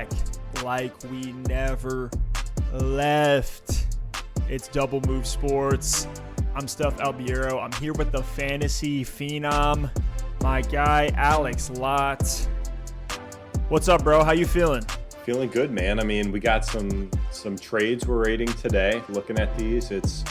back like we never left. It's Double Move Sports. I'm Stef Albiero. I'm here with the fantasy phenom, my guy Alex Lott. What's up, bro? How you feeling? Feeling good, man. I mean, we got some trades we're rating today. Looking at these, it's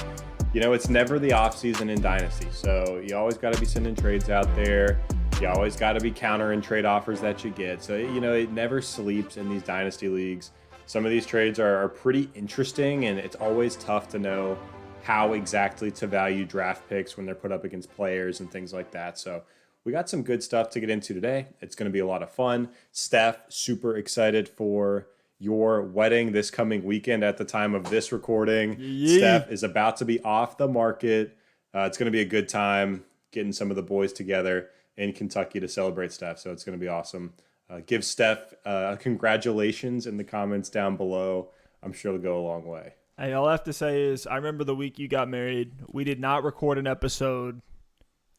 never the off season in Dynasty, so you always got to be sending trades out there. You always got to be countering trade offers that you get. So it never sleeps in these Dynasty leagues. Some of these trades are pretty interesting, and it's always tough to know how exactly to value draft picks when they're put up against players and things like that. So we got some good stuff to get into today. It's going to be a lot of fun. Stef, super excited for your wedding this coming weekend at the time of this recording. Stef is about to be off the market. It's going to be a good time getting some of the boys together in Kentucky to celebrate Stef. So it's going to be awesome. Give Stef congratulations in the comments down below. I'm sure it'll go a long way. Hey, all I have to say is I remember the week you got married. We did not record an episode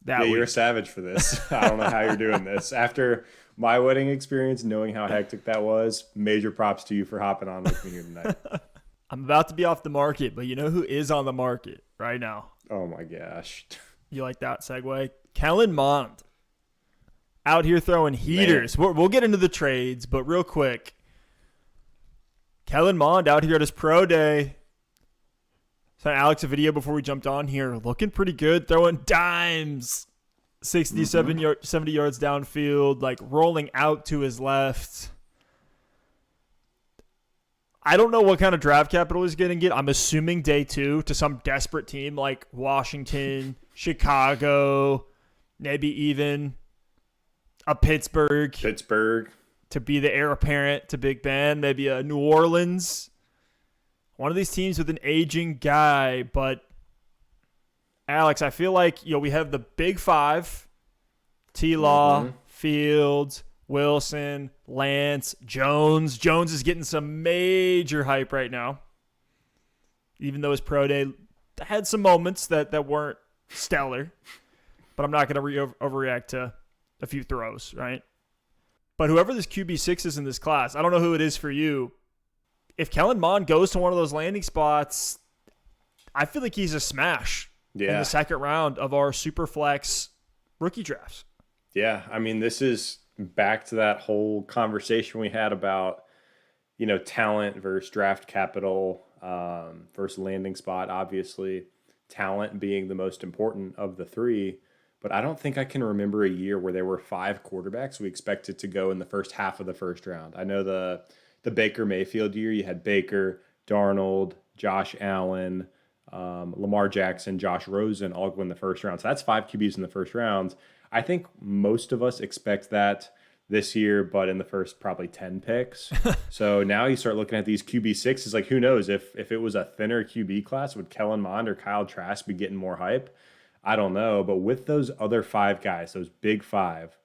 that week. You're a savage for this. I don't know how you're doing this. After my wedding experience, knowing how hectic that was, major props to you for hopping on with me here tonight. I'm about to be off the market, but you know who is on the market right now? Oh, my gosh. You like that segue? Kellen Mond. Out here throwing heaters. We'll get into the trades, but real quick. Kellen Mond out here at his pro day. Sent Alex a video before we jumped on here. Looking pretty good. Throwing dimes. 70 yards downfield. Like rolling out to his left. I don't know what kind of draft capital he's going to get. I'm assuming day 2 to some desperate team like Washington, Chicago, maybe even a Pittsburgh to be the heir apparent to Big Ben, maybe a New Orleans. One of these teams with an aging guy, but Alex, I feel like we have the big 5, T-Law, Fields, Wilson, Lance, Jones. Jones is getting some major hype right now, even though his pro day had some moments that weren't stellar, but I'm not going to overreact to a few throws, right? But whoever this QB6 is in this class, I don't know who it is for you. If Kellen Mond goes to one of those landing spots, I feel like he's a smash in the second round of our Superflex rookie drafts. Yeah, I mean, this is back to that whole conversation we had about, talent versus draft capital versus landing spot. Obviously, talent being the most important of the three. But I don't think I can remember a year where there were 5 quarterbacks we expected to go in the first half of the first round. I know the Baker Mayfield year, you had Baker, Darnold, Josh Allen, Lamar Jackson, Josh Rosen all go in the first round. So that's 5 QBs in the first round. I think most of us expect that this year, but in the first probably 10 picks. So now you start looking at these QB6s, like who knows if it was a thinner QB class, would Kellen Mond or Kyle Trask be getting more hype? I don't know, but with those other 5 guys, those big 5,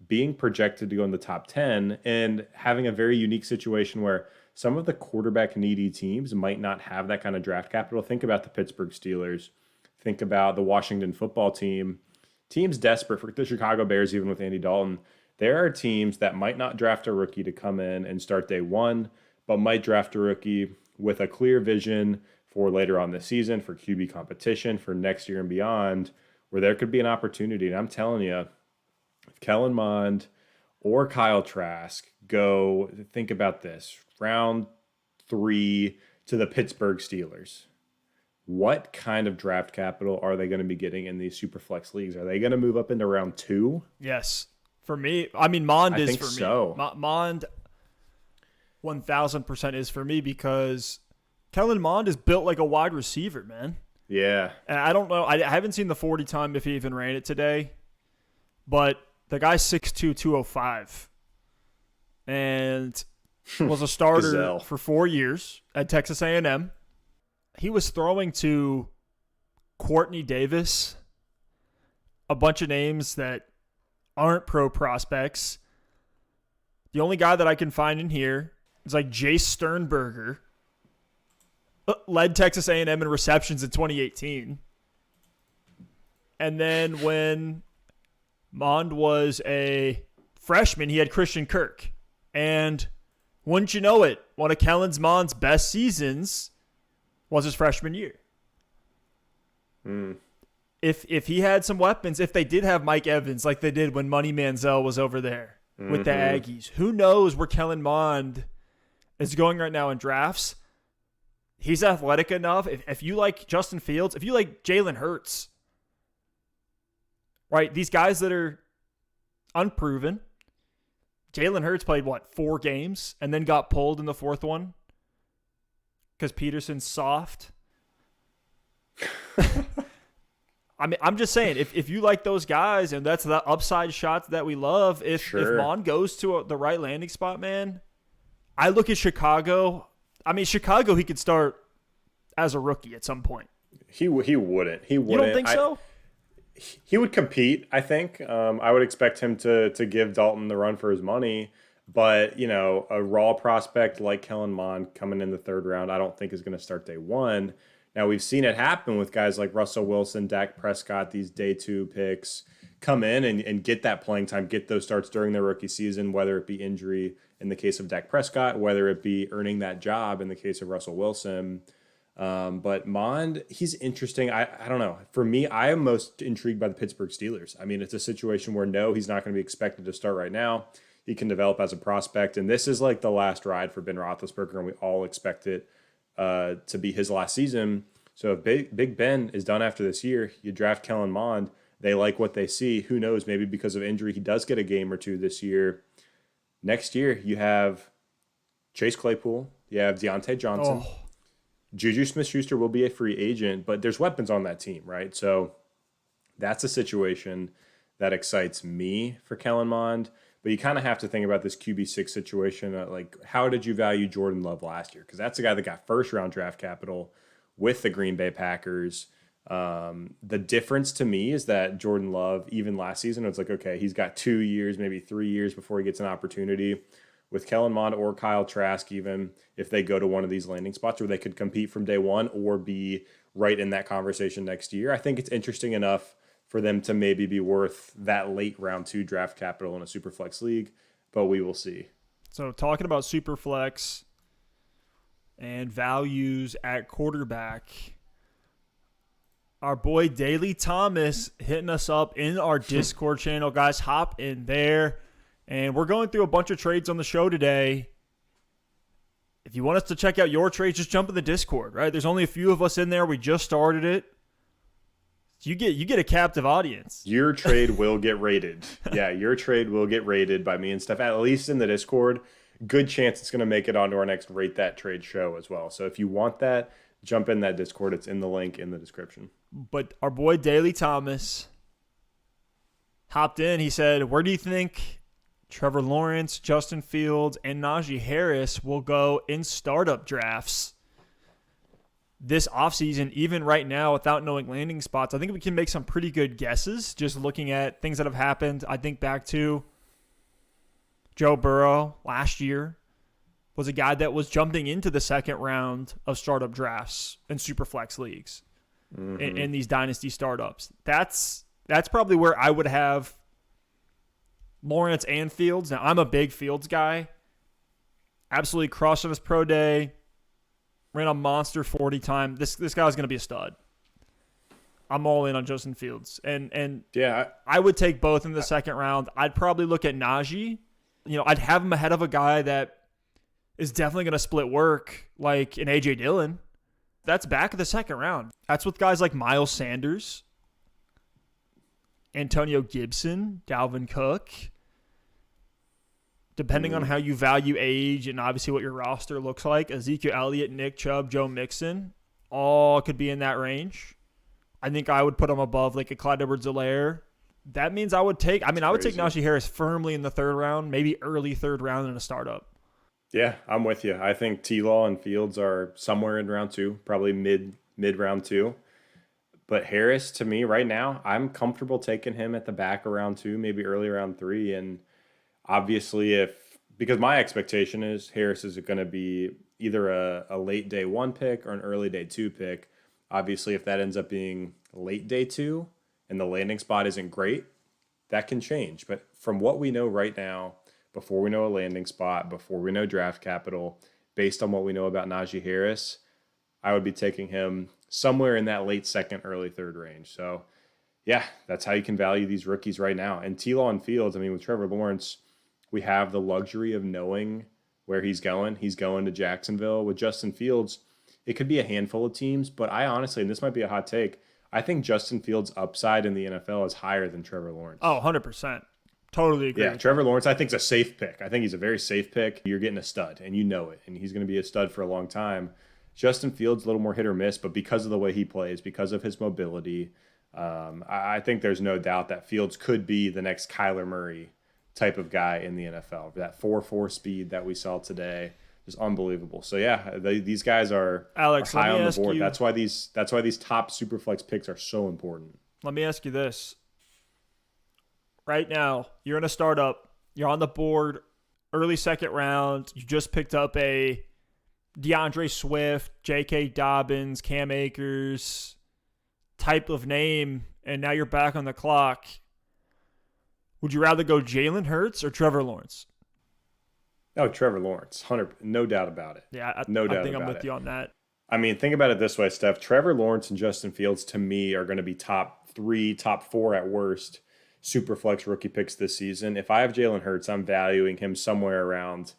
being projected to go in the top 10 and having a very unique situation where some of the quarterback needy teams might not have that kind of draft capital. Think about the Pittsburgh Steelers. Think about the Washington football team. Teams desperate for the Chicago Bears, even with Andy Dalton. There are teams that might not draft a rookie to come in and start day 1, but might draft a rookie with a clear vision for later on this season, for QB competition, for next year and beyond, where there could be an opportunity. And I'm telling you, if Kellen Mond or Kyle Trask go, think about this, round 3 to the Pittsburgh Steelers, what kind of draft capital are they going to be getting in these Superflex leagues? Are they going to move up into round 2? Yes. For me, I mean, Mond is for me. So. Mond 1,000% is for me because Kellen Mond is built like a wide receiver, man. Yeah. And I don't know. I haven't seen the 40 time if he even ran it today. But the guy's 6'2", 205. And was a starter for 4 years at Texas A&M. He was throwing to Courtney Davis, a bunch of names that aren't pro prospects. The only guy that I can find in here is like Jace Sternberger. Led Texas A&M in receptions in 2018. And then when Mond was a freshman, he had Christian Kirk. And Wouldn't you know it, one of Kellen Mond's best seasons was his freshman year. If he had some weapons, if they did have Mike Evans like they did when Money Manziel was over there with the Aggies, who knows where Kellen Mond is going right now in drafts. He's athletic enough. If you like Justin Fields, if you like Jalen Hurts, right, these guys that are unproven. Jalen Hurts played, 4 games and then got pulled in the 4th one because Peterson's soft. I mean, I'm just saying, if you like those guys and that's the upside shots that we love, if Mond goes to the right landing spot, man, I look at Chicago. I mean, Chicago, he could start as a rookie at some point. He wouldn't. You don't think so? He would compete, I think. I would expect him to give Dalton the run for his money. But, a raw prospect like Kellen Mond coming in the 3rd round, I don't think is going to start day 1. Now, we've seen it happen with guys like Russell Wilson, Dak Prescott, these day 2 picks come in and get that playing time, get those starts during their rookie season, whether it be injury in the case of Dak Prescott, whether it be earning that job in the case of Russell Wilson. But Mond, he's interesting. I don't know. For me, I am most intrigued by the Pittsburgh Steelers. I mean, it's a situation where he's not going to be expected to start right now. He can develop as a prospect. And this is like the last ride for Ben Roethlisberger, and we all expect it to be his last season. So if Big Ben is done after this year, you draft Kellen Mond. They like what they see. Who knows? Maybe because of injury, he does get a game or 2 this year. Next year, you have Chase Claypool. You have Deontay Johnson. Juju Smith-Schuster will be a free agent, but there's weapons on that team, right? So that's a situation that excites me for Kellen Mond. But you kind of have to think about this QB6 situation. Like, how did you value Jordan Love last year? Because that's the guy that got 1st-round draft capital with the Green Bay Packers. The difference to me is that Jordan Love, even last season, it's like, okay, he's got 2 years, maybe 3 years before he gets an opportunity. With Kellen Mond or Kyle Trask, even if they go to one of these landing spots where they could compete from day 1 or be right in that conversation next year, I think it's interesting enough for them to maybe be worth that late round 2 draft capital in a super flex league, but we will see. So talking about super flex and values at quarterback, our boy Daley Thomas hitting us up in our Discord channel. Guys, hop in there. And we're going through a bunch of trades on the show today. If you want us to check out your trades, just jump in the Discord, right? There's only a few of us in there. We just started it. You get a captive audience. Your trade will get rated. Yeah, your trade will get rated by me and Stef, at least in the Discord. Good chance it's going to make it onto our next Rate That Trade show as well. So if you want that, jump in that Discord. It's in the link in the description. But our boy Daley Thomas hopped in. He said, where do you think Trevor Lawrence, Justin Fields, and Najee Harris will go in startup drafts this offseason, even right now, without knowing landing spots? I think we can make some pretty good guesses just looking at things that have happened. I think back to Joe Burrow last year was a guy that was jumping into the 2nd round of startup drafts in Superflex leagues in these dynasty startups. That's probably where I would have Lawrence and Fields. Now, I'm a big Fields guy. Absolutely crushed on his pro day. Ran a monster 40 time. This guy's going to be a stud. I'm all in on Justin Fields. And yeah, I would take both in the 2nd round. I'd probably look at Najee. I'd have him ahead of a guy that is definitely going to split work, like an A.J. Dillon. That's back in the 2nd round. That's with guys like Miles Sanders, Antonio Gibson, Dalvin Cook. Depending on how you value age and obviously what your roster looks like, Ezekiel Elliott, Nick Chubb, Joe Mixon, all could be in that range. I think I would put them above like a Clyde Edwards-Helaire. That means I would take Najee Harris firmly in the 3rd round, maybe early 3rd round in a startup. Yeah, I'm with you. I think T-Law and Fields are somewhere in round 2, probably mid round 2. But Harris, to me right now, I'm comfortable taking him at the back of round 2, maybe early round 3. And obviously, because my expectation is Harris is going to be either a late day 1 pick or an early day 2 pick. Obviously, if that ends up being late day 2 and the landing spot isn't great, that can change. But from what we know right now, before we know a landing spot, before we know draft capital, based on what we know about Najee Harris, I would be taking him somewhere in that late second, early third range. So, yeah, that's how you can value these rookies right now. And T-Law and Fields, I mean, with Trevor Lawrence, we have the luxury of knowing where he's going. He's going to Jacksonville. With Justin Fields, it could be a handful of teams, but I honestly, and this might be a hot take, I think Justin Fields' upside in the NFL is higher than Trevor Lawrence. Oh, 100%. Totally agree. Yeah, Trevor Lawrence, I think, is a safe pick. I think he's a very safe pick. You're getting a stud, and you know it, and he's going to be a stud for a long time. Justin Fields, a little more hit or miss, but because of the way he plays, because of his mobility, I think there's no doubt that Fields could be the next Kyler Murray type of guy in the NFL. That 4.4 speed that we saw today is unbelievable. So yeah, these guys are high on the board. That's why these top superflex picks are so important. Let me ask you this. Right now, you're in a startup. You're on the board, early second round. You just picked up a DeAndre Swift, J.K. Dobbins, Cam Akers type of name, and now you're back on the clock. Would you rather go Jalen Hurts or Trevor Lawrence? Oh, Trevor Lawrence, 100, no doubt about it. Yeah, I think I'm with you on that. I mean, think about it this way, Steph. Trevor Lawrence and Justin Fields, to me, are going to be top 3, top 4 at worst Superflex rookie picks this season. If I have Jalen Hurts, I'm valuing him somewhere around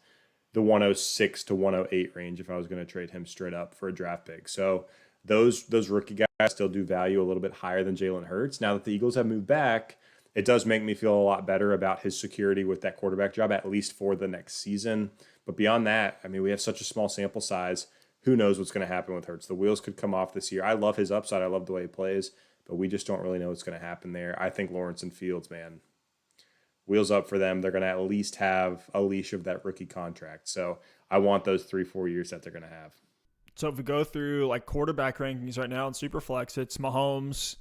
the 106 to 108 range if I was going to trade him straight up for a draft pick. So those rookie guys still do value a little bit higher than Jalen Hurts. Now that the Eagles have moved back, it does make me feel a lot better about his security with that quarterback job, at least for the next season. But beyond that, I mean, we have such a small sample size. Who knows what's going to happen with Hurts? The wheels could come off this year. I love his upside. I love the way he plays, but we just don't really know what's going to happen there. I think Lawrence and Fields, man, wheels up for them. They're going to at least have a leash of that rookie contract. So I want those 3-4 years that they're going to have. So if we go through like quarterback rankings right now in Superflex, it's Mahomes,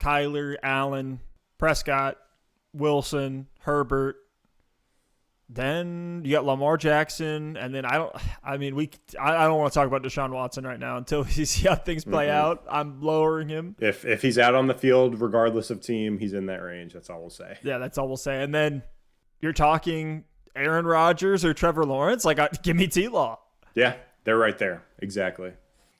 Kyler, Allen, Prescott, Wilson, Herbert. Then you got Lamar Jackson, and then I don't want to talk about Deshaun Watson right now until we see how things play out. I'm lowering him. If he's out on the field, regardless of team, he's in that range. That's all we'll say. Yeah, that's all we'll say. And then you're talking Aaron Rodgers or Trevor Lawrence. Like, give me T-Law. Yeah, they're right there. Exactly.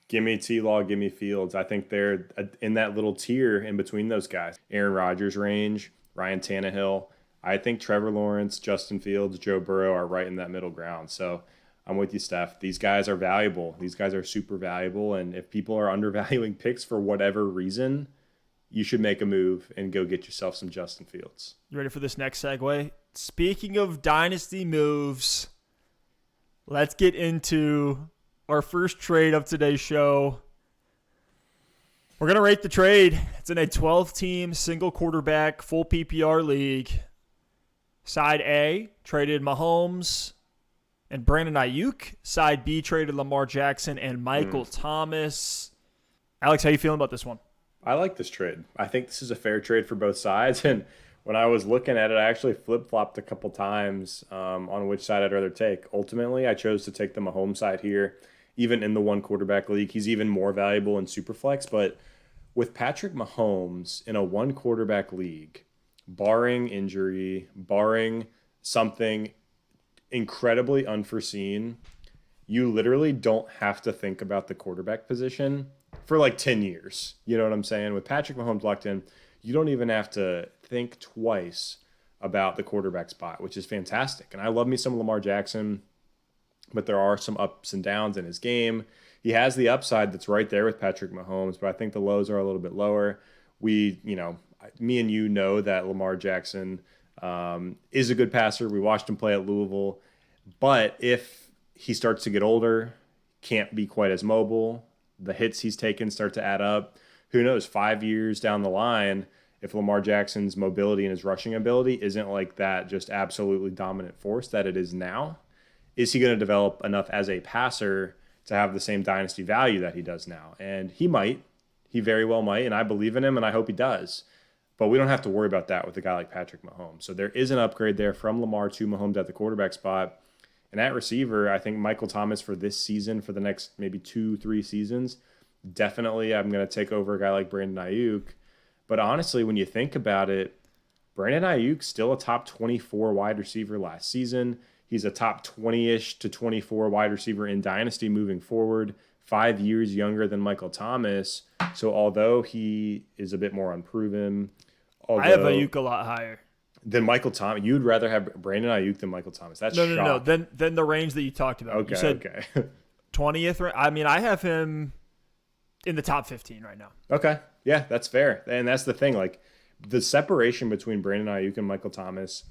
Give me T-Law, give me Fields. I think they're in that little tier in between those guys. Aaron Rodgers range, Ryan Tannehill. I think Trevor Lawrence, Justin Fields, Joe Burrow are right in that middle ground. So I'm with you, Steph. These guys are valuable. These guys are super valuable. And if people are undervaluing picks for whatever reason, you should make a move and go get yourself some Justin Fields. You ready for this next segue? Speaking of dynasty moves, let's get into our first trade of today's show. We're going to rate the trade. It's in a 12-team, single quarterback, full PPR league. Side A traded Mahomes and Brandon Aiyuk. Side B traded Lamar Jackson and Michael Thomas. Alex, how you feeling about this one? I like this trade. I think this is a fair trade for both sides. And when I was looking at it, I actually flip-flopped a couple times on which side I'd rather take. Ultimately, I chose to take the Mahomes side here. Even in the one quarterback league, he's even more valuable in Superflex. But with Patrick Mahomes in a one quarterback league, barring injury, barring something incredibly unforeseen, you literally don't have to think about the quarterback position for like 10 years. You know what I'm saying? With Patrick Mahomes locked in, you don't even have to think twice about the quarterback spot, which is fantastic. And I love me some Lamar Jackson, but there are some ups and downs in his game. He has the upside that's right there with Patrick Mahomes, but I think the lows are a little bit lower. Me and you know that Lamar Jackson is a good passer. We watched him play at Louisville. But if he starts to get older, can't be quite as mobile, the hits he's taken start to add up, who knows, 5 years down the line, if Lamar Jackson's mobility and his rushing ability isn't like that just absolutely dominant force that it is now, is he going to develop enough as a passer to have the same dynasty value that he does now? And he might. He very well might, and I believe in him, and I hope he does. But we don't have to worry about that with a guy like Patrick Mahomes. So there is an upgrade there from Lamar to Mahomes at the quarterback spot. And at receiver, I think Michael Thomas for this season, for the next maybe 2-3 seasons, definitely I'm going to take over a guy like Brandon Aiyuk. But honestly, when you think about it, Brandon Aiyuk still a top 24 wide receiver last season. He's a top 20-ish to 24 wide receiver in Dynasty moving forward, 5 years younger than Michael Thomas. So although he is a bit more unproven, I have Aiyuk a lot higher than Michael Thomas. You'd rather have Brandon Aiyuk than Michael Thomas. That's no. Then the range that you talked about. Okay, you said okay. 20th. I mean, I have him in the top 15 right now. Okay, yeah, that's fair. And that's the thing. Like, the separation between Brandon Aiyuk and Michael Thomas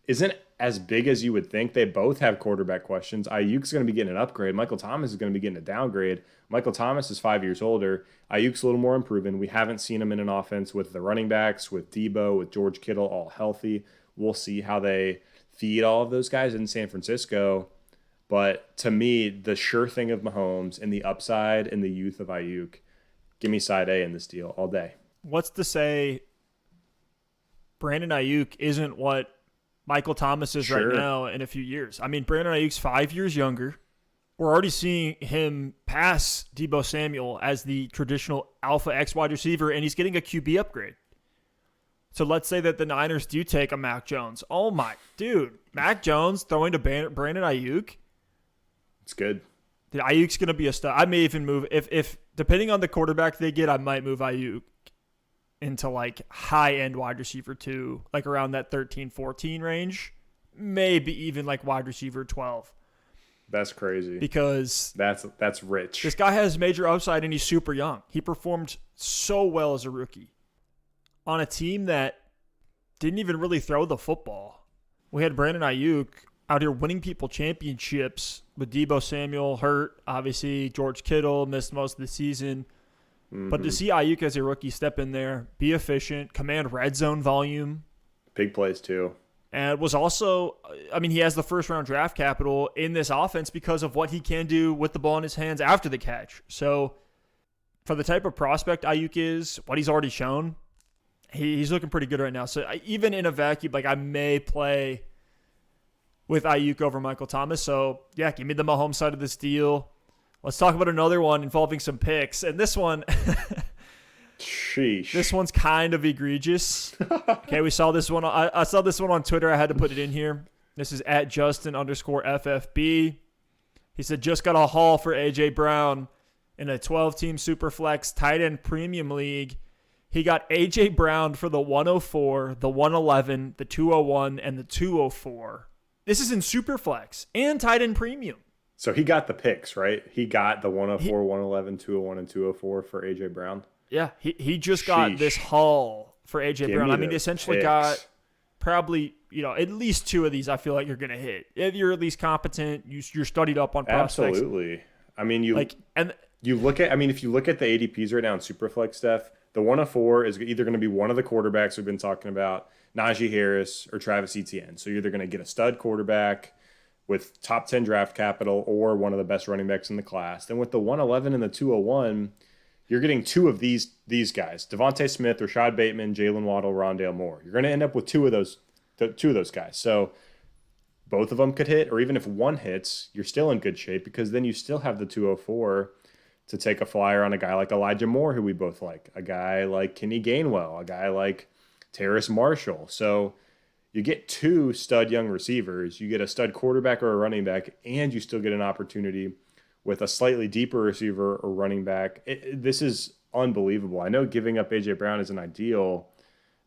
isn't as big as you would think. They both have quarterback questions. Ayuk's going to be getting an upgrade. Michael Thomas is going to be getting a downgrade. Michael Thomas is 5 years older. Ayuk's a little more unproven. We haven't seen him in an offense with the running backs, with Debo, with George Kittle all healthy. We'll see how they feed all of those guys in San Francisco. But to me, the sure thing of Mahomes and the upside and the youth of Aiyuk, give me side A in this deal all day. What's to say Brandon Aiyuk isn't what Michael Thomas is right now in a few years? I mean, Brandon Ayuk's 5 years younger. We're already seeing him pass Debo Samuel as the traditional alpha X wide receiver, and he's getting a QB upgrade. So let's say that the Niners do take a Mac Jones. Oh, my dude. Mac Jones throwing to Brandon Aiyuk. It's good. Dude, Ayuk's going to be a stud. I may even move, if depending on the quarterback they get, I might move Aiyuk into like high-end wide receiver 2, like around that 13-14 range. Maybe even like wide receiver 12. That's crazy. Because that's rich. This guy has major upside and he's super young. He performed so well as a rookie on a team that didn't even really throw the football. We had Brandon Aiyuk out here winning people championships with Debo Samuel hurt. Obviously, George Kittle missed most of the season. Mm-hmm. But to see Aiyuk as a rookie step in there, be efficient, command red zone volume. Big plays too. And was also, I mean, he has the first-round draft capital in this offense because of what he can do with the ball in his hands after the catch. So for the type of prospect Aiyuk is, what he's already shown, he's looking pretty good right now. So even in a vacuum, like I may play with Aiyuk over Michael Thomas. So, yeah, give me the Mahomes side of this deal. Let's talk about another one involving some picks. And this one, sheesh. This one's kind of egregious. Okay, we saw this one. I saw this one on Twitter. I had to put it in here. This is at Justin_FFB. He said, just got a haul for A.J. Brown in a 12-team Superflex tight end premium league. He got A.J. Brown for the 104, the 111, the 201, and the 204. This is in Superflex and tight end premium. So he got the picks, right? He got the 104, 111, 201, and 204 for A.J. Brown. Yeah, he just got this haul for A.J. Brown. I mean, essentially got probably, at least 2 of these I feel like you're going to hit. If you're at least competent, you're studied up on prospects. Absolutely. I mean, if you look at the ADPs right now in Superflex, Stef, the 104 is either going to be one of the quarterbacks we've been talking about, Najee Harris or Travis Etienne. So you're either going to get a stud quarterback with top 10 draft capital or one of the best running backs in the class. Then with the 111 and the 201, you're getting 2 of these guys, Devontae Smith, Rashad Bateman, Jalen Waddle, Rondale Moore. You're going to end up with 2 of those guys. So both of them could hit, or even if one hits, you're still in good shape because then you still have the 204 to take a flyer on a guy like Elijah Moore, who we both like, a guy like Kenny Gainwell, a guy like Terrace Marshall. So you get 2 stud young receivers, you get a stud quarterback or a running back, and you still get an opportunity with a slightly deeper receiver or running back. This is unbelievable. I know giving up A.J. Brown isn't ideal,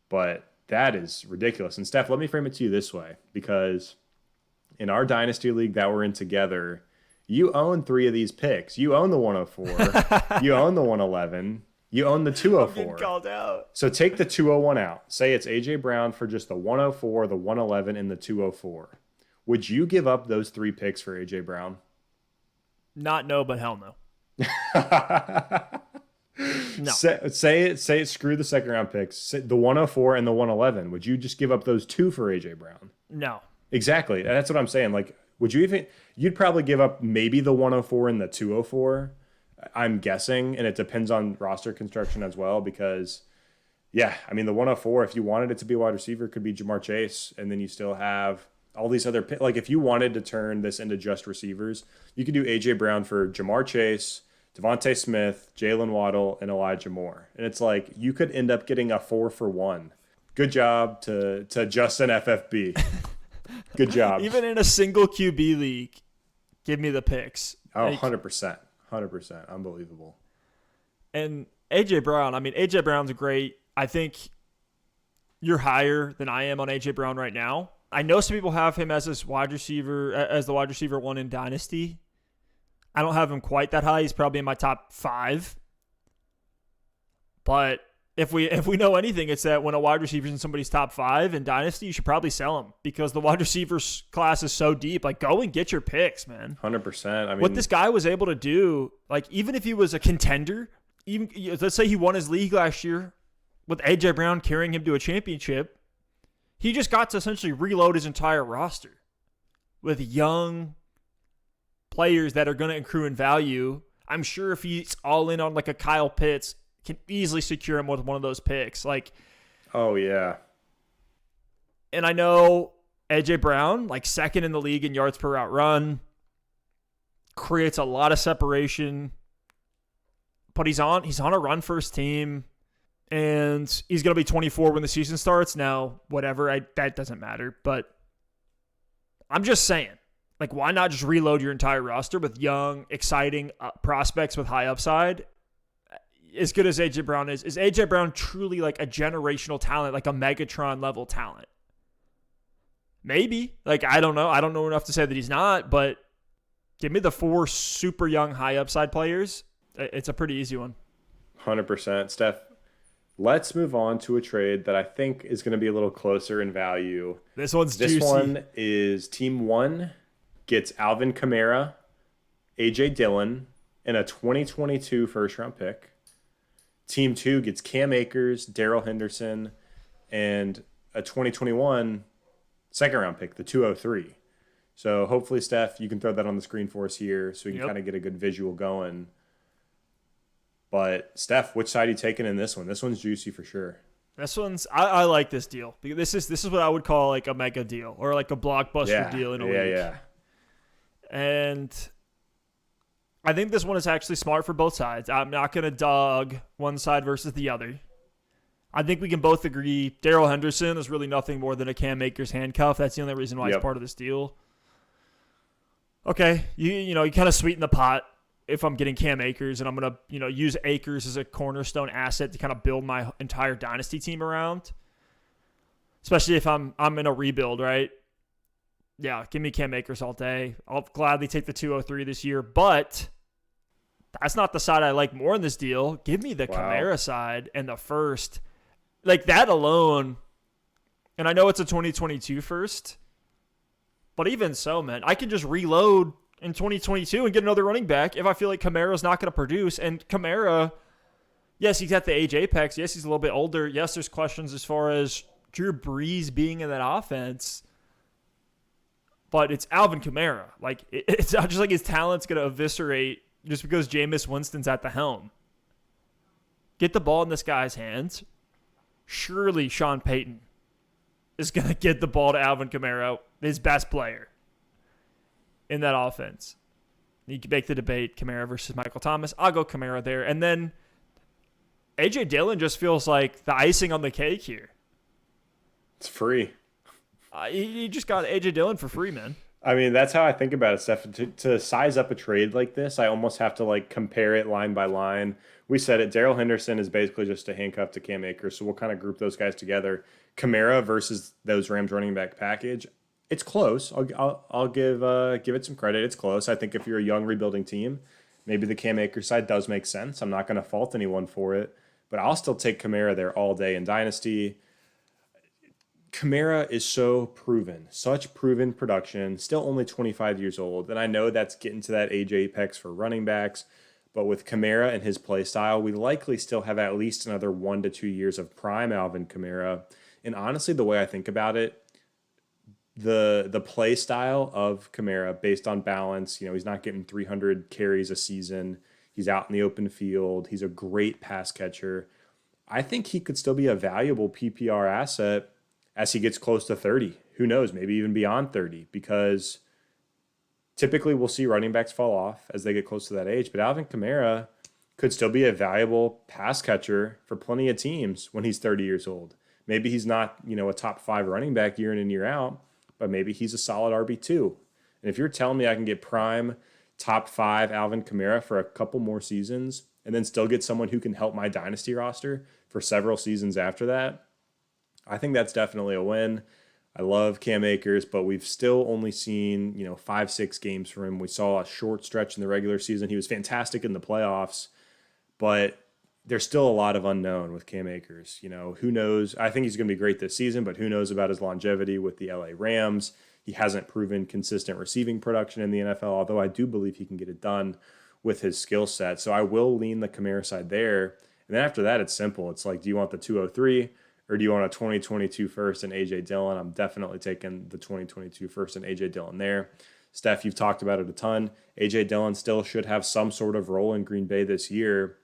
but that is ridiculous. And Steph, let me frame it to you this way, because in our Dynasty League that we're in together, you own 3 of these picks. You own the 104. You own the 111. You own the 204. I'm getting called out. So take the 201 out. Say it's A.J. Brown for just the 104, the 111, and the 204. Would you give up those 3 picks for A.J. Brown? Not no, but hell no. No. Say it. Screw the second round picks. The 104 and the 111. Would you just give up those 2 for A.J. Brown? No. Exactly. That's what I'm saying. Like, would you even? You'd probably give up maybe the 104 and the 204. I'm guessing, and it depends on roster construction as well. Because, yeah, I mean the 104. If you wanted it to be a wide receiver, could be Jamar Chase, and then you still have all these other, like if you wanted to turn this into just receivers, you could do A.J. Brown for Jamar Chase, Devontae Smith, Jalen Waddle, and Elijah Moore. And it's like you could end up getting a 4-for-1 Good job to Justin FFB. Good job. Even in a single QB league, give me the picks. Oh, 100%. 100%. Unbelievable. And A.J. Brown, A.J. Brown's great. I think you're higher than I am on A.J. Brown right now. I know some people have him as the wide receiver one in Dynasty. I don't have him quite that high. He's probably in my top 5. But if we know anything, it's that when a wide receiver is in somebody's top 5 in Dynasty, you should probably sell him because the wide receiver class is so deep. Like, go and get your picks, man. 100%. What this guy was able to do, like, even if he was a contender, even let's say he won his league last year with A.J. Brown carrying him to a championship, he just got to essentially reload his entire roster with young players that are going to accrue in value. I'm sure if he's all in on like a Kyle Pitts, can easily secure him with one of those picks. Like, oh yeah. And I know A.J. Brown, like second in the league in yards per route run, creates a lot of separation, but he's on a run first team. And he's going to be 24 when the season starts. Now, whatever, that doesn't matter. But I'm just saying, like, why not just reload your entire roster with young, exciting prospects with high upside? As good as A.J. Brown is A.J. Brown truly like a generational talent, like a Megatron level talent? Maybe. Like, I don't know. I don't know enough to say that he's not, but give me the 4 super young, high upside players. It's a pretty easy one. 100%. Stef, let's move on to a trade that I think is going to be a little closer in value. This juicy. One is Team 1 gets Alvin Kamara, A.J. Dillon, and a 2022 first-round pick. Team 2 gets Cam Akers, Darrell Henderson, and a 2021 second-round pick, the 203. So hopefully, Steph, you can throw that on the screen for us here so we can kind of get a good visual going. But, Steph, which side are you taking in this one? This one's juicy for sure. This one's I like this deal. This is what I would call like a mega deal or like a blockbuster deal in a week. Yeah. And I think this one is actually smart for both sides. I'm not going to dog one side versus the other. I think we can both agree Darrell Henderson is really nothing more than a Cam Akers handcuff. That's the only reason why he's part of this deal. Okay, you kind of sweeten the pot if I'm getting Cam Akers, and I'm going to use Akers as a cornerstone asset to kind of build my entire dynasty team around. Especially if I'm in a rebuild, right? Yeah, give me Cam Akers all day. I'll gladly take the 203 this year, but that's not the side I like more in this deal. Give me the Kamara side and the first. Like that alone, and I know it's a 2022 first, but even so, man, I can just reload in 2022 and get another running back if I feel like Kamara's not going to produce. And Kamara, yes, he's at the age apex. Yes, he's a little bit older. Yes, there's questions as far as Drew Brees being in that offense. But it's Alvin Kamara. Like, it's not just like his talent's going to eviscerate just because Jameis Winston's at the helm. Get the ball in this guy's hands. Surely Sean Payton is going to get the ball to Alvin Kamara, his best player in that offense. You can make the debate, Kamara versus Michael Thomas. I'll go Kamara there. And then A.J. Dillon just feels like the icing on the cake here. It's free. You just got A.J. Dillon for free, man. I mean, that's how I think about it, Steph. To size up a trade like this, I almost have to like compare it line by line. We said it. Darrell Henderson is basically just a handcuff to Cam Akers, so we'll kind of group those guys together. Kamara versus those Rams running back package. It's close. I'll give it some credit. It's close. I think if you're a young rebuilding team, maybe the Cam Akers side does make sense. I'm not going to fault anyone for it, but I'll still take Kamara there all day in Dynasty. Kamara is so proven, such proven production, still only 25 years old. And I know that's getting to that age apex for running backs, but with Kamara and his play style, we likely still have at least another 1 to 2 years of prime Alvin Kamara. And honestly, the way I think about it, the play style of Kamara based on balance, he's not getting 300 carries a season. He's out in the open field. He's a great pass catcher. I think he could still be a valuable PPR asset as he gets close to 30. Who knows, maybe even beyond 30, because typically we'll see running backs fall off as they get close to that age. But Alvin Kamara could still be a valuable pass catcher for plenty of teams when he's 30 years old. Maybe he's not, a top 5 running back year in and year out, but maybe he's a solid RB2. And if you're telling me I can get prime top 5 Alvin Kamara for a couple more seasons and then still get someone who can help my dynasty roster for several seasons after that, I think that's definitely a win. I love Cam Akers, but we've still only seen, 5-6 games from him. We saw a short stretch in the regular season. He was fantastic in the playoffs, but there's still a lot of unknown with Cam Akers. Who knows? I think he's going to be great this season, but who knows about his longevity with the LA Rams? He hasn't proven consistent receiving production in the NFL, although I do believe he can get it done with his skill set. So I will lean the Kamara side there. And then after that, it's simple. It's like, do you want the 203? Or do you want a 2022 first and A.J. Dillon? I'm definitely taking the 2022 first and A.J. Dillon there. Steph, you've talked about it a ton. A.J. Dillon still should have some sort of role in Green Bay this year,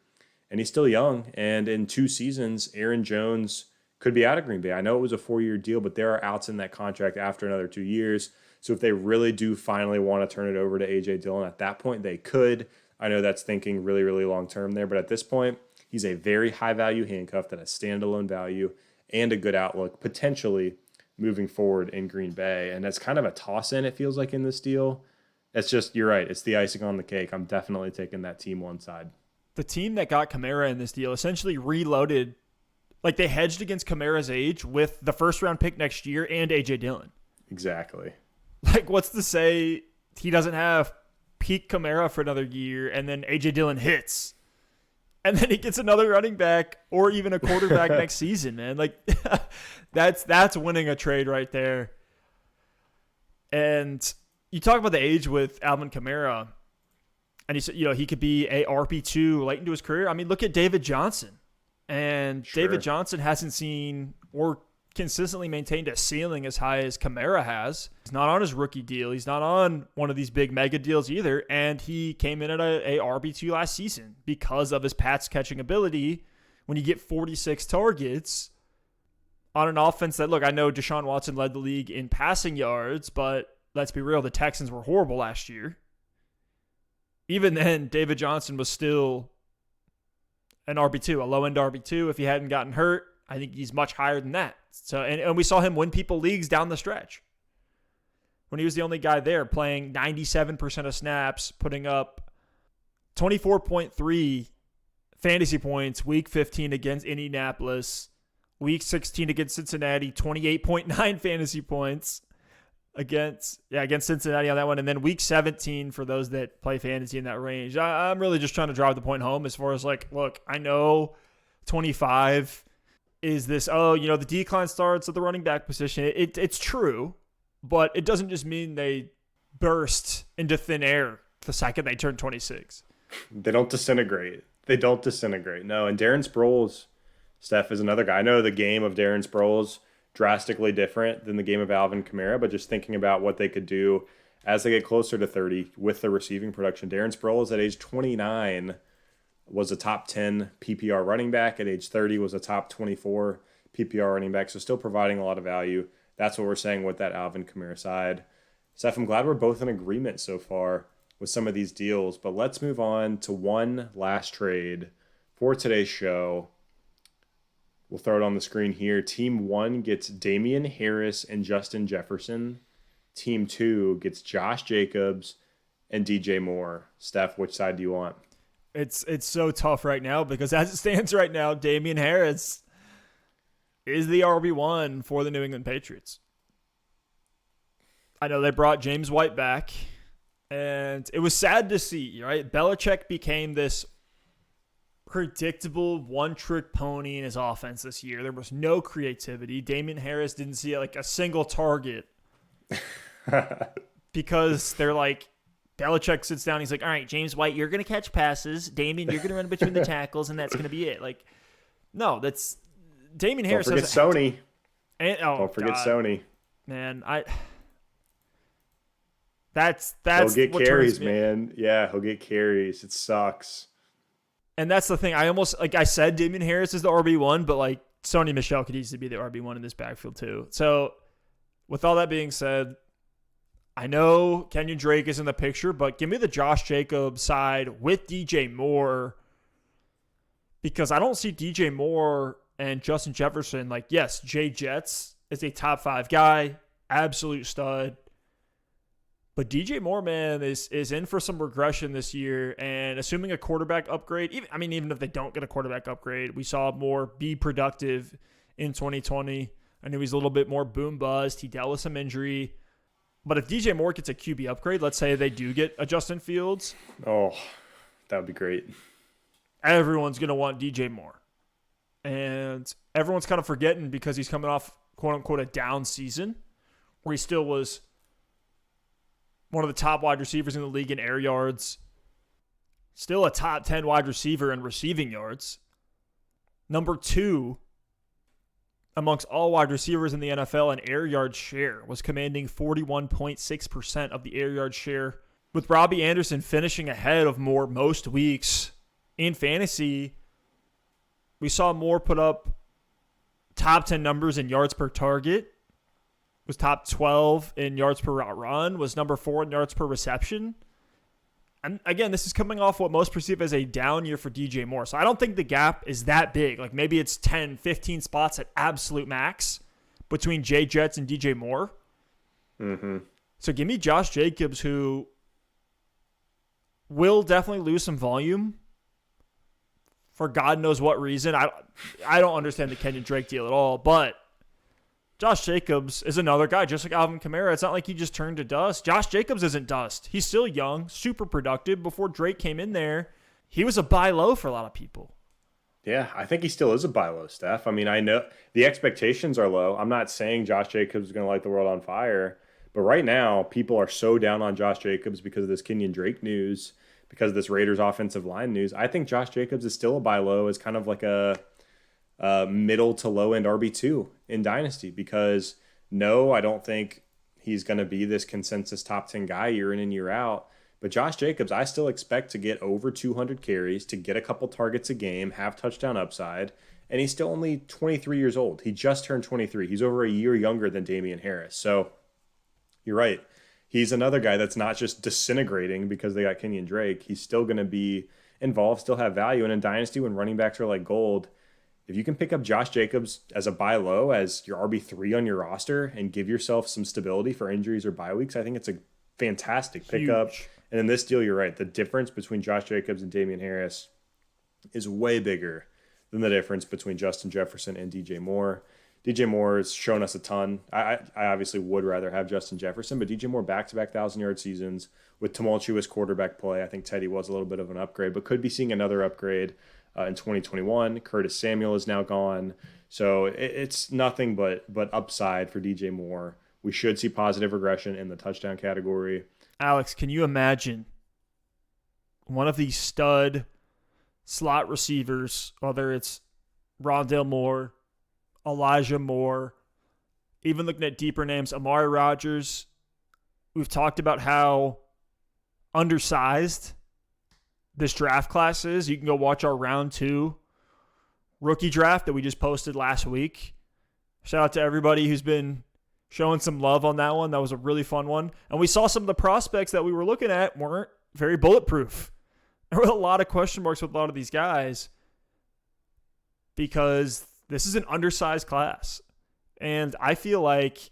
and he's still young. And in 2 seasons, Aaron Jones could be out of Green Bay. I know it was a 4-year deal, but there are outs in that contract after another 2 years. So if they really do finally want to turn it over to A.J. Dillon at that point, they could. I know that's thinking really, really long term there, but at this point, he's a very high-value handcuff that has standalone value and a good outlook, potentially moving forward in Green Bay. And that's kind of a toss-in, it feels like, in this deal. It's just, you're right, it's the icing on the cake. I'm definitely taking that team one side. The team that got Kamara in this deal essentially reloaded, like they hedged against Kamara's age with the first-round pick next year and A.J. Dillon. Exactly. Like, what's to say he doesn't have peak Kamara for another year and then A.J. Dillon hits? And then he gets another running back or even a quarterback next season, man. Like, that's winning a trade right there. And you talk about the age with Alvin Kamara, and he said, he could be a RB2 late into his career. I mean, look at David Johnson. And sure. David Johnson hasn't seen or consistently maintained a ceiling as high as Kamara has. He's not on his rookie deal. He's not on one of these big mega deals either. And he came in at a RB2 last season because of his pass catching ability. When you get 46 targets on an offense that, look, I know Deshaun Watson led the league in passing yards, but let's be real, the Texans were horrible last year. Even then, David Johnson was still an RB2, a low-end RB2 if he hadn't gotten hurt. I think he's much higher than that. So, and we saw him win people leagues down the stretch when he was the only guy there playing 97% of snaps, putting up 24.3 fantasy points, week 15 against Indianapolis, week 16 against Cincinnati, 28.9 fantasy points against Cincinnati on that one. And then week 17 for those that play fantasy in that range. I'm really just trying to drive the point home as far as like, look, I know 25 is this, the decline starts at the running back position. It's true, but it doesn't just mean they burst into thin air the second they turn 26. They don't disintegrate. No, and Darren Sproles, Steph, is another guy. I know the game of Darren Sproles drastically different than the game of Alvin Kamara, but just thinking about what they could do as they get closer to 30 with the receiving production. Darren Sproles at age 29 was a top 10 PPR running back. At age 30 was a top 24 PPR running back. So still providing a lot of value. That's what we're saying with that Alvin Kamara side. Steph, I'm glad we're both in agreement so far with some of these deals, but let's move on to one last trade for today's show. We'll throw it on the screen here. Team 1 gets Damien Harris and Justin Jefferson. Team 2 gets Josh Jacobs and DJ Moore. Steph, which side do you want? It's so tough right now because as it stands right now, Damien Harris is the RB1 for the New England Patriots. I know they brought James White back, and it was sad to see, right? Belichick became this predictable one-trick pony in his offense this year. There was no creativity. Damien Harris didn't see like a single target because they're like, Belichick sits down. He's like, all right, James White, you're going to catch passes. Damien, you're going to run between the tackles, and that's going to be it. Like, no, that's Damien Harris. Don't forget Sony. Don't forget Sony. Man, that's he'll get carries, man. Yeah, he'll get carries. It sucks. And that's the thing. I said Damien Harris is the RB1, but like Sony Michel could easily be the RB1 in this backfield too. So with all that being said, I know Kenyon Drake is in the picture, but give me the Josh Jacobs side with DJ Moore because I don't see DJ Moore and Justin Jefferson, like, yes, Jay Jets is a top 5 guy, absolute stud. But DJ Moore, man, is in for some regression this year. And assuming a quarterback upgrade, even if they don't get a quarterback upgrade, we saw Moore be productive in 2020. I knew he's a little bit more boom bust. He dealt with some injury. But if DJ Moore gets a QB upgrade, let's say they do get a Justin Fields. Oh, that would be great. Everyone's going to want DJ Moore. And everyone's kind of forgetting because he's coming off, quote-unquote, a down season where he still was one of the top wide receivers in the league in air yards. Still a top 10 wide receiver in receiving yards. Number 2 amongst all wide receivers in the NFL in air yard share, was commanding 41.6% of the air yard share. With Robbie Anderson finishing ahead of Moore most weeks in fantasy, we saw Moore put up top 10 numbers in yards per target, was top 12 in yards per route run, was number 4 in yards per reception. And again, this is coming off what most perceive as a down year for DJ Moore. So I don't think the gap is that big. Like maybe it's 10, 15 spots at absolute max between Jay Jets and DJ Moore. Mm-hmm. So give me Josh Jacobs, who will definitely lose some volume for God knows what reason. I don't understand the Kenyon Drake deal at all, but Josh Jacobs is another guy, just like Alvin Kamara. It's not like he just turned to dust. Josh Jacobs isn't dust. He's still young, super productive. Before Drake came in there, he was a buy low for a lot of people. Yeah, I think he still is a buy low, Steph. I mean, I know the expectations are low. I'm not saying Josh Jacobs is going to light the world on fire, but right now, people are so down on Josh Jacobs because of this Kenyon Drake news, because of this Raiders offensive line news. I think Josh Jacobs is still a buy low as kind of like a middle to low end RB2 in Dynasty, because no, I don't think he's going to be this consensus top 10 guy year in and year out. But Josh Jacobs, I still expect to get over 200 carries, to get a couple targets a game, have touchdown upside, and he's still only 23 years old. He just turned 23. He's over a year younger than Damien Harris. So you're right. He's another guy that's not just disintegrating because they got Kenyon Drake. He's still going to be involved, still have value. And in Dynasty, when running backs are like gold, if you can pick up Josh Jacobs as a buy low, as your RB3 on your roster, and give yourself some stability for injuries or bye weeks, I think it's a fantastic pickup. And in this deal, you're right. The difference between Josh Jacobs and Damien Harris is way bigger than the difference between Justin Jefferson and DJ Moore. DJ Moore has shown us a ton. I obviously would rather have Justin Jefferson, but DJ Moore back-to-back 1,000-yard seasons with tumultuous quarterback play. I think Teddy was a little bit of an upgrade, but could be seeing another upgrade in 2021. Curtis Samuel is now gone. So it's nothing but upside for DJ Moore. We should see positive regression in the touchdown category. Alex, can you imagine one of these stud slot receivers, whether it's Rondale Moore, Elijah Moore, even looking at deeper names, Amari Rodgers. We've talked about how undersized this draft class is. You can go watch our round 2 rookie draft that we just posted last week. Shout out to everybody who's been showing some love on that one. That was a really fun one. And we saw some of the prospects that we were looking at weren't very bulletproof. There were a lot of question marks with a lot of these guys because this is an undersized class. And I feel like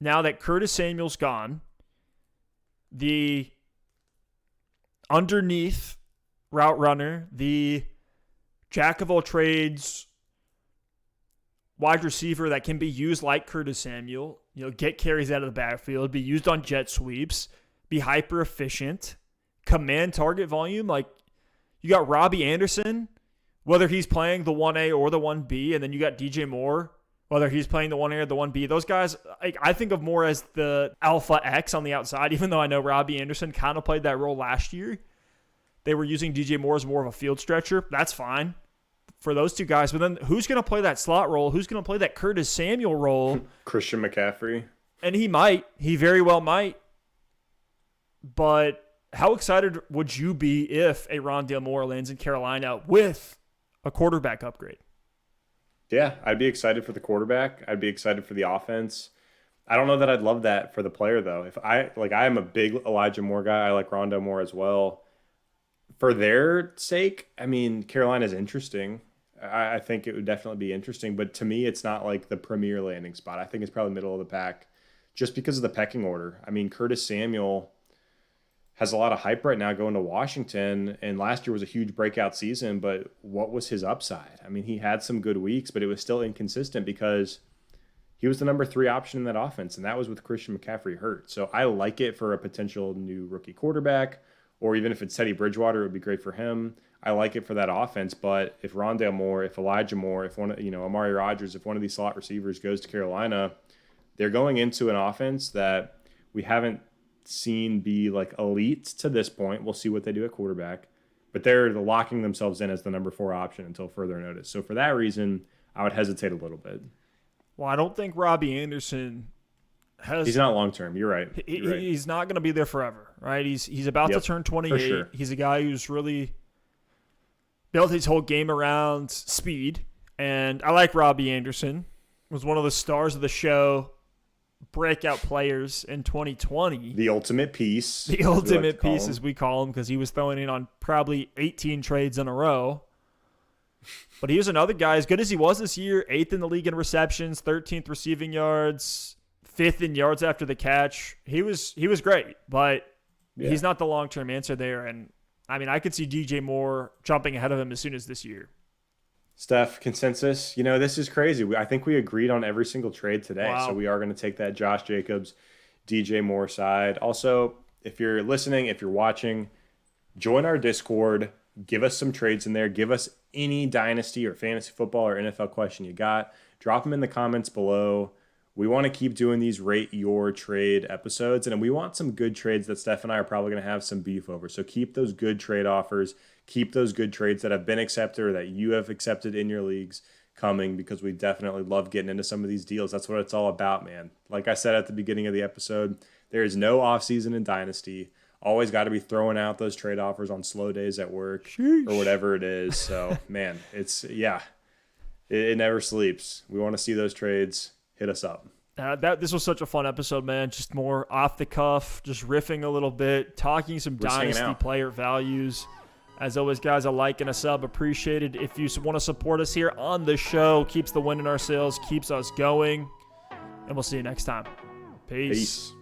now that Curtis Samuel's gone, the underneath route runner, the jack of all trades wide receiver that can be used like Curtis Samuel, get carries out of the backfield, be used on jet sweeps, be hyper efficient, command target volume. Like you got Robbie Anderson, whether he's playing the 1A or the 1B, and then you got DJ Moore, whether he's playing the 1A or the 1B. Those guys, I think of more as the alpha X on the outside, even though I know Robbie Anderson kind of played that role last year. They were using DJ Moore as more of a field stretcher. That's fine for those two guys. But then who's going to play that slot role? Who's going to play that Curtis Samuel role? Christian McCaffrey. And he might. He very well might. But how excited would you be if a Rondale Moore lands in Carolina with a quarterback upgrade? Yeah, I'd be excited for the quarterback. I'd be excited for the offense. I don't know that I'd love that for the player, though. If I am a big Elijah Moore guy. I like Rondale Moore as well. For their sake, I mean, Carolina's interesting. I think it would definitely be interesting. But to me, it's not like the premier landing spot. I think it's probably middle of the pack just because of the pecking order. I mean, Curtis Samuel has a lot of hype right now going to Washington, and last year was a huge breakout season, but what was his upside? I mean, he had some good weeks, but it was still inconsistent because he was the number 3 option in that offense, and that was with Christian McCaffrey hurt. So I like it for a potential new rookie quarterback, or even if it's Teddy Bridgewater, it would be great for him. I like it for that offense, but if Rondale Moore, if Elijah Moore, if Amari Rodgers, if one of these slot receivers goes to Carolina, they're going into an offense that we haven't seen be like elite to this point. We'll see what they do at quarterback, but they're locking themselves in as the number 4 option until further notice. So for that reason, I would hesitate a little bit. Well, I don't think Robbie Anderson has. He's not long term. You're right. He's not going to be there forever, right? He's about to turn 28. Sure. He's a guy who's really built his whole game around speed, and I like Robbie Anderson. Was one of the stars of the show. Breakout players in 2020. The ultimate piece. The ultimate piece, as we call him, because he was throwing in on probably 18 trades in a row. But he was another guy, as good as he was this year, 8th in the league in receptions, 13th receiving yards, 5th in yards after the catch. He was great, but he's not the long-term answer there. And, I mean, I could see DJ Moore jumping ahead of him as soon as this year. Steph, consensus. This is crazy. I think we agreed on every single trade today. Wow. So we are going to take that Josh Jacobs, DJ Moore side. Also, if you're listening, if you're watching, join our Discord. Give us some trades in there. Give us any dynasty or fantasy football or NFL question you got. Drop them in the comments below. We want to keep doing these Rate Your Trade episodes, and we want some good trades that Steph and I are probably going to have some beef over. So keep those good trade offers. Keep those good trades that have been accepted or that you have accepted in your leagues coming, because we definitely love getting into some of these deals. That's what it's all about, man. Like I said at the beginning of the episode, there is no offseason in Dynasty. Always got to be throwing out those trade offers on slow days at work or whatever it is. So, man, it never sleeps. We want to see those trades. Hit us up. This was such a fun episode, man. Just more off the cuff, just riffing a little bit, talking some Dynasty player values. As always, guys, a like and a sub appreciated. If you want to support us here on the show, keeps the wind in our sails, keeps us going. And we'll see you next time. Peace.